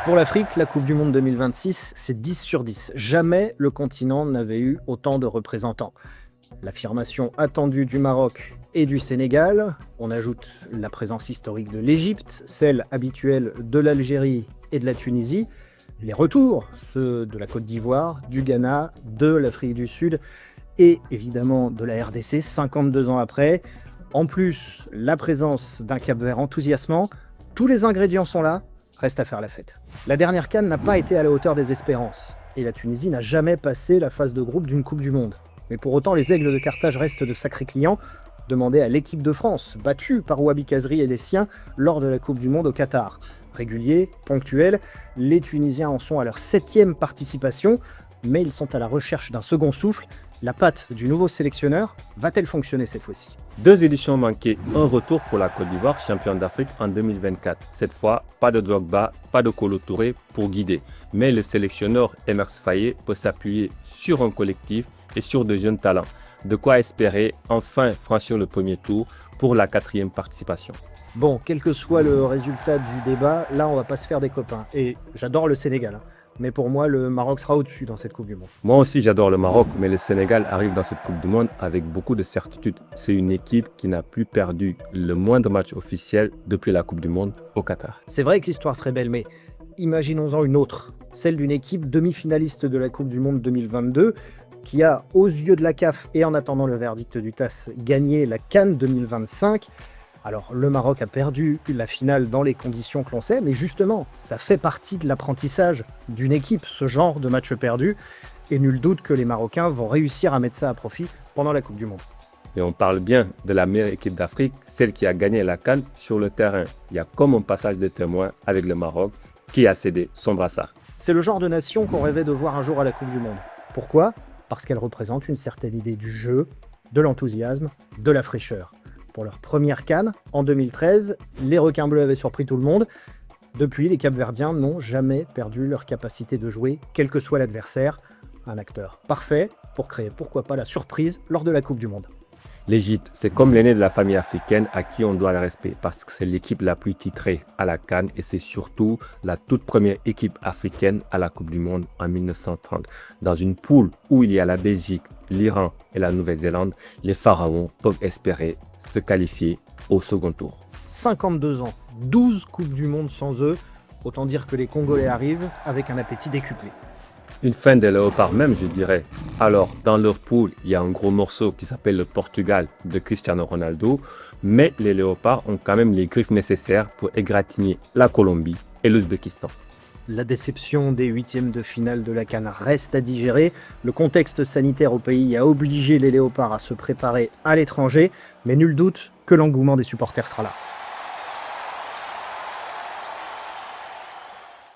Pour l'Afrique, la Coupe du Monde 2026, c'est 10 sur 10. Jamais le continent n'avait eu autant de représentants. L'affirmation attendue du Maroc et du Sénégal, on ajoute la présence historique de l'Égypte, celle habituelle de l'Algérie et de la Tunisie, les retours, ceux de la Côte d'Ivoire, du Ghana, de l'Afrique du Sud et évidemment de la RDC 52 ans après. En plus, la présence d'un Cap-Vert enthousiasmant, tous les ingrédients sont là, reste à faire la fête. La dernière CAN n'a pas été à la hauteur des espérances et la Tunisie n'a jamais passé la phase de groupe d'une Coupe du Monde. Mais pour autant, les Aigles de Carthage restent de sacrés clients. Demandez à l'équipe de France, battue par Wabi Kazri et les siens lors de la Coupe du Monde au Qatar. Réguliers, ponctuels, les Tunisiens en sont à leur 7e participation, mais ils sont à la recherche d'un second souffle. La patte du nouveau sélectionneur va-t-elle fonctionner cette fois-ci? 2 éditions manquées, un retour pour la Côte d'Ivoire, championne d'Afrique en 2024. Cette fois, pas de Drogba, pas de Kolo Touré pour guider. Mais le sélectionneur Emers Faye peut s'appuyer sur un collectif et sur de jeunes talents. De quoi espérer enfin franchir le premier tour pour la 4e participation. Bon, quel que soit le résultat du débat, là on va pas se faire des copains. Et j'adore le Sénégal, mais pour moi le Maroc sera au-dessus dans cette Coupe du Monde. Moi aussi j'adore le Maroc, mais le Sénégal arrive dans cette Coupe du Monde avec beaucoup de certitude. C'est une équipe qui n'a plus perdu le moindre match officiel depuis la Coupe du Monde au Qatar. C'est vrai que l'histoire serait belle, mais imaginons-en une autre, celle d'une équipe demi-finaliste de la Coupe du Monde 2022, qui a, aux yeux de la CAF et en attendant le verdict du TAS, gagné la CAN 2025. Alors, le Maroc a perdu la finale dans les conditions que l'on sait, mais justement, ça fait partie de l'apprentissage d'une équipe, ce genre de match perdu, et nul doute que les Marocains vont réussir à mettre ça à profit pendant la Coupe du Monde. Et on parle bien de la meilleure équipe d'Afrique, celle qui a gagné la CAN sur le terrain. Il y a comme un passage de témoin avec le Maroc qui a cédé son brassard. C'est le genre de nation qu'on rêvait de voir un jour à la Coupe du Monde. Pourquoi ? Parce qu'elle représente une certaine idée du jeu, de l'enthousiasme, de la fraîcheur. Pour leur première CAN, en 2013, les requins bleus avaient surpris tout le monde. Depuis, les Capverdiens n'ont jamais perdu leur capacité de jouer, quel que soit l'adversaire. Un acteur parfait pour créer, pourquoi pas, la surprise lors de la Coupe du Monde. L'Égypte, c'est comme l'aîné de la famille africaine à qui on doit le respect parce que c'est l'équipe la plus titrée à la CAN et c'est surtout la toute première équipe africaine à la Coupe du Monde en 1930. Dans une poule où il y a la Belgique, l'Iran et la Nouvelle-Zélande, les Pharaons peuvent espérer se qualifier au second tour. 52 ans, 12 Coupes du Monde sans eux, autant dire que les Congolais arrivent avec un appétit décuplé. Une fin des léopards même, je dirais. Alors, dans leur poule, il y a un gros morceau qui s'appelle le Portugal de Cristiano Ronaldo, mais les léopards ont quand même les griffes nécessaires pour égratigner la Colombie et l'Ouzbékistan. La déception des 8e de finale de la CAN reste à digérer. Le contexte sanitaire au pays a obligé les léopards à se préparer à l'étranger, mais nul doute que l'engouement des supporters sera là.